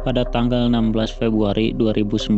Pada tanggal 16 Februari 2009,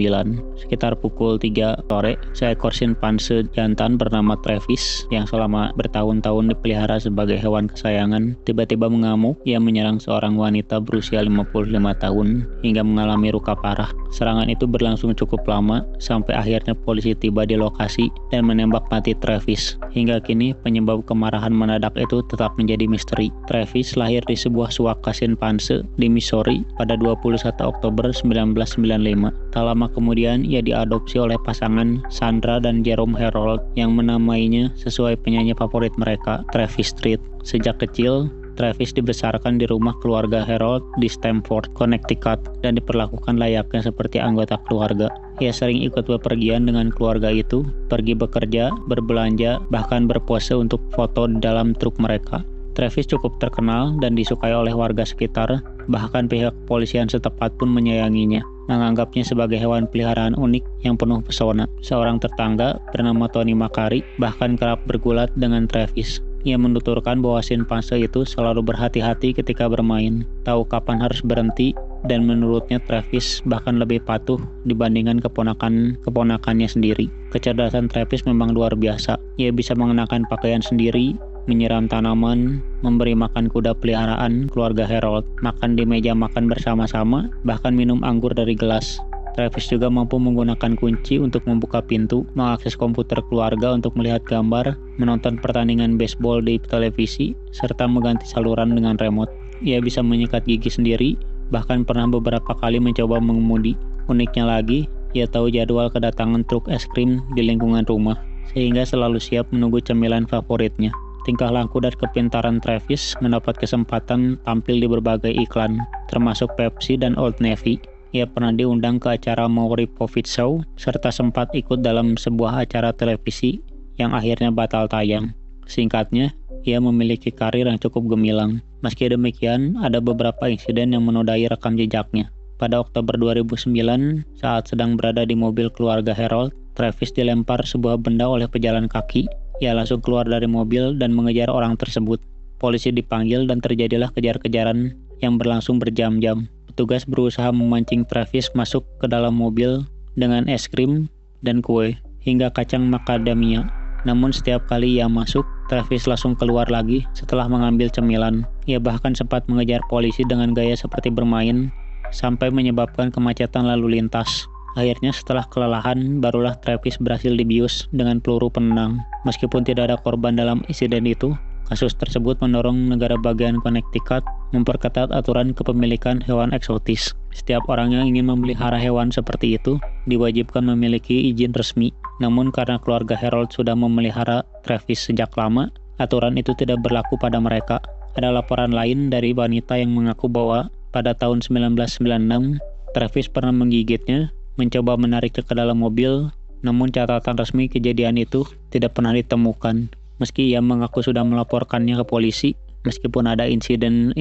sekitar pukul 3 sore, seekor simpanse jantan bernama Travis yang selama bertahun-tahun dipelihara sebagai hewan kesayangan tiba-tiba mengamuk yang menyerang seorang wanita berusia 55 tahun hingga mengalami luka parah. Serangan itu berlangsung cukup lama sampai akhirnya polisi tiba di lokasi dan menembak mati Travis. Hingga kini penyebab kemarahan mendadak itu tetap menjadi misteri. Travis lahir di sebuah suaka simpanse di Missouri pada 21 Oktober 1995. Tak lama kemudian ia diadopsi oleh pasangan Sandra dan Jerome Harold yang menamainya sesuai penyanyi favorit mereka, Travis Street. Sejak kecil, Travis dibesarkan di rumah keluarga Harold di Stamford, Connecticut dan diperlakukan layaknya seperti anggota keluarga. Ia sering ikut bepergian dengan keluarga itu, pergi bekerja, berbelanja, bahkan berpose untuk foto di dalam truk mereka. Travis cukup terkenal dan disukai oleh warga sekitar, bahkan pihak kepolisian setempat pun menyayanginya, menganggapnya sebagai hewan peliharaan unik yang penuh pesona. Seorang tetangga bernama Tony Macari bahkan kerap bergulat dengan Travis. Ia menuturkan bahwa simpanse itu selalu berhati-hati ketika bermain, tahu kapan harus berhenti, dan menurutnya Travis bahkan lebih patuh dibandingkan keponakannya sendiri. Kecerdasan Travis memang luar biasa. Ia bisa mengenakan pakaian sendiri, menyiram tanaman, memberi makan kuda peliharaan keluarga Harold, makan di meja makan bersama-sama, bahkan minum anggur dari gelas. Travis juga mampu menggunakan kunci untuk membuka pintu, mengakses komputer keluarga untuk melihat gambar, menonton pertandingan baseball di televisi, serta mengganti saluran dengan remote. Ia bisa menyikat gigi sendiri, bahkan pernah beberapa kali mencoba mengemudi. Uniknya lagi, ia tahu jadwal kedatangan truk es krim di lingkungan rumah, sehingga selalu siap menunggu cemilan favoritnya. Tingkah laku dan kepintaran Travis mendapat kesempatan tampil di berbagai iklan, termasuk Pepsi dan Old Navy. Ia pernah diundang ke acara Maury Povich Show, serta sempat ikut dalam sebuah acara televisi yang akhirnya batal tayang. Singkatnya, ia memiliki karir yang cukup gemilang. Meski demikian, ada beberapa insiden yang menodai rekam jejaknya. Pada Oktober 2009, saat sedang berada di mobil keluarga Harold, Travis dilempar sebuah benda oleh pejalan kaki. Ia langsung keluar dari mobil dan mengejar orang tersebut. Polisi dipanggil dan terjadilah kejar-kejaran yang berlangsung berjam-jam. Petugas berusaha memancing Travis masuk ke dalam mobil dengan es krim dan kue, hingga kacang macadamia. Namun setiap kali ia masuk, Travis langsung keluar lagi setelah mengambil cemilan. Ia bahkan sempat mengejar polisi dengan gaya seperti bermain, sampai menyebabkan kemacetan lalu lintas. Akhirnya setelah kelelahan, barulah Travis berhasil dibius dengan peluru penendang. Meskipun tidak ada korban dalam insiden itu, kasus tersebut mendorong negara bagian Connecticut memperketat aturan kepemilikan hewan eksotis. Setiap orang yang ingin memelihara hewan seperti itu diwajibkan memiliki izin resmi. Namun karena keluarga Harold sudah memelihara Travis sejak lama, aturan itu tidak berlaku pada mereka. Ada laporan lain dari wanita yang mengaku bahwa pada tahun 1996, Travis pernah menggigitnya, mencoba menariknya ke dalam mobil, namun catatan resmi kejadian itu tidak pernah ditemukan. Meski ia mengaku sudah melaporkannya ke polisi, meskipun ada insiden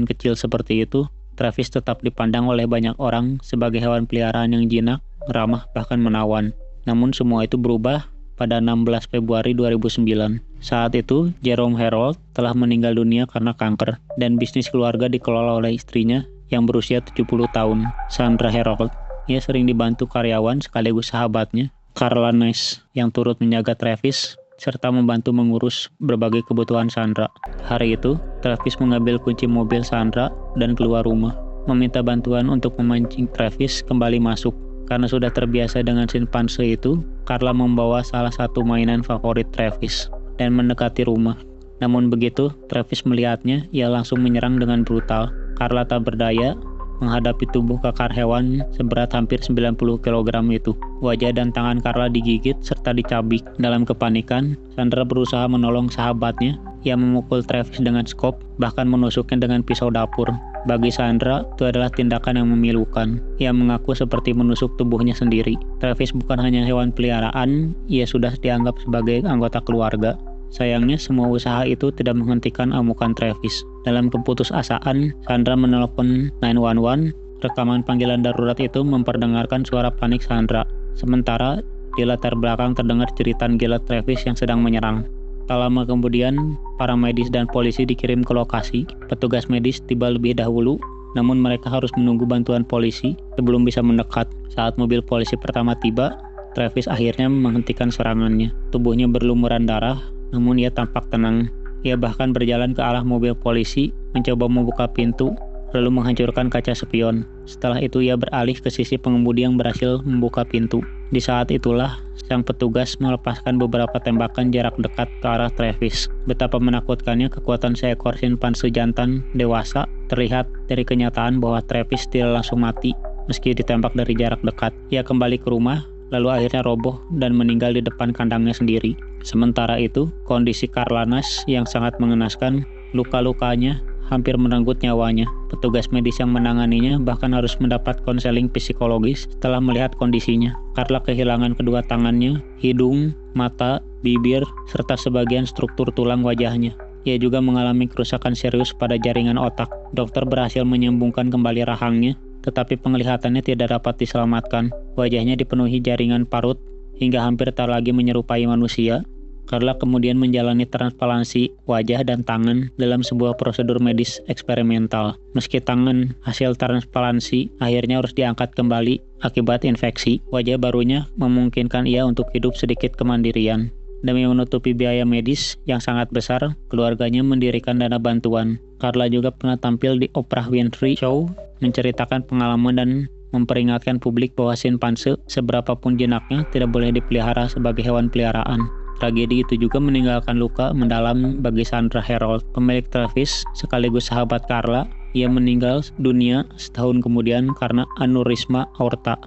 kecil seperti itu, Travis tetap dipandang oleh banyak orang sebagai hewan peliharaan yang jinak, ramah, bahkan menawan. Namun semua itu berubah pada 16 Februari 2009. Saat itu, Jerome Harold telah meninggal dunia karena kanker, dan bisnis keluarga dikelola oleh istrinya yang berusia 70 tahun, Sandra Harold. Ia sering dibantu karyawan sekaligus sahabatnya, Carla Nash, yang turut menjaga Travis serta membantu mengurus berbagai kebutuhan Sandra. Hari itu, Travis mengambil kunci mobil Sandra dan keluar rumah, meminta bantuan untuk memancing Travis kembali masuk. Karena sudah terbiasa dengan simpanse itu, Carla membawa salah satu mainan favorit Travis dan mendekati rumah. Namun begitu Travis melihatnya, ia langsung menyerang dengan brutal. Carla tak berdaya menghadapi tubuh kekar hewan seberat hampir 90 kg itu. Wajah dan tangan Carla digigit serta dicabik. Dalam kepanikan, Sandra berusaha menolong sahabatnya. Ia memukul Travis dengan skop, bahkan menusuknya dengan pisau dapur. Bagi Sandra, itu adalah tindakan yang memilukan. Ia mengaku seperti menusuk tubuhnya sendiri. Travis bukan hanya hewan peliharaan, ia sudah dianggap sebagai anggota keluarga. Sayangnya, semua usaha itu tidak menghentikan amukan Travis. Dalam keputusasaan, Sandra menelpon 911. Rekaman panggilan darurat itu memperdengarkan suara panik Sandra. Sementara, di latar belakang terdengar jeritan gila Travis yang sedang menyerang. Tak lama kemudian, para medis dan polisi dikirim ke lokasi. Petugas medis tiba lebih dahulu namun mereka harus menunggu bantuan polisi sebelum bisa mendekat. Saat mobil polisi pertama tiba, Travis akhirnya menghentikan serangannya. Tubuhnya berlumuran darah, namun ia tampak tenang. Ia bahkan berjalan ke arah mobil polisi, mencoba membuka pintu, lalu menghancurkan kaca spion. Setelah itu ia beralih ke sisi pengemudi yang berhasil membuka pintu. Di saat itulah, sang petugas melepaskan beberapa tembakan jarak dekat ke arah Travis. Betapa menakutkannya kekuatan seekor simpanse jantan dewasa terlihat dari kenyataan bahwa Travis tidak langsung mati meski ditembak dari jarak dekat. Ia kembali ke rumah, lalu akhirnya roboh dan meninggal di depan kandangnya sendiri. Sementara itu, kondisi Karlanas yang sangat mengenaskan, luka-lukanya hampir merenggut nyawanya. Petugas medis yang menanganinya bahkan harus mendapat konseling psikologis setelah melihat kondisinya. Karla kehilangan kedua tangannya, hidung, mata, bibir, serta sebagian struktur tulang wajahnya. Ia juga mengalami kerusakan serius pada jaringan otak. Dokter berhasil menyambungkan kembali rahangnya, tetapi penglihatannya tidak dapat diselamatkan. Wajahnya dipenuhi jaringan parut hingga hampir tak lagi menyerupai manusia. Carla kemudian menjalani transplantasi wajah dan tangan dalam sebuah prosedur medis eksperimental. Meski tangan hasil transplantasi akhirnya harus diangkat kembali akibat infeksi, wajah barunya memungkinkan ia untuk hidup sedikit kemandirian. Demi menutupi biaya medis yang sangat besar, keluarganya mendirikan dana bantuan. Carla juga pernah tampil di Oprah Winfrey Show, menceritakan pengalaman dan memperingatkan publik bahwa simpanse, seberapapun jinaknya, tidak boleh dipelihara sebagai hewan peliharaan. Tragedi itu juga meninggalkan luka mendalam bagi Sandra Herold, pemilik Travis sekaligus sahabat Carla. Ia meninggal dunia setahun kemudian karena aneurisma aorta,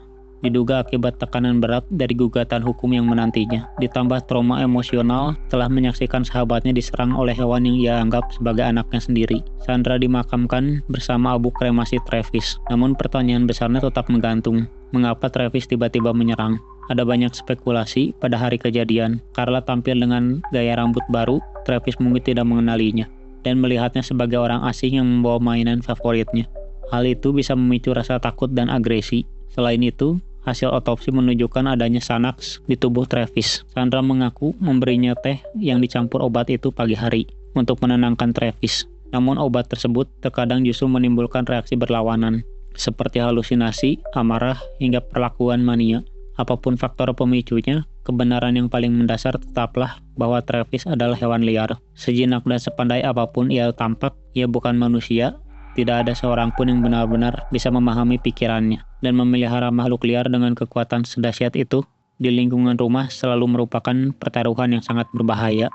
diduga akibat tekanan berat dari gugatan hukum yang menantinya, ditambah trauma emosional telah menyaksikan sahabatnya diserang oleh hewan yang ia anggap sebagai anaknya sendiri. Sandra dimakamkan bersama abu kremasi Travis, namun pertanyaan besarnya tetap menggantung. Mengapa Travis tiba-tiba menyerang? Ada banyak spekulasi pada hari kejadian. Carla tampil dengan gaya rambut baru, Travis mungkin tidak mengenalinya, dan melihatnya sebagai orang asing yang membawa mainan favoritnya. Hal itu bisa memicu rasa takut dan agresi. Selain itu, hasil otopsi menunjukkan adanya Xanax di tubuh Travis. Sandra mengaku memberinya teh yang dicampur obat itu pagi hari untuk menenangkan Travis. Namun obat tersebut terkadang justru menimbulkan reaksi berlawanan, seperti halusinasi, amarah, hingga perlakuan mania. Apapun faktor pemicunya, kebenaran yang paling mendasar tetaplah bahwa Travis adalah hewan liar. Sejenak dan sepandai apapun ia tampak, ia bukan manusia. Tidak ada seorang pun yang benar-benar bisa memahami pikirannya. Dan memelihara makhluk liar dengan kekuatan sedahsyat itu di lingkungan rumah selalu merupakan pertaruhan yang sangat berbahaya.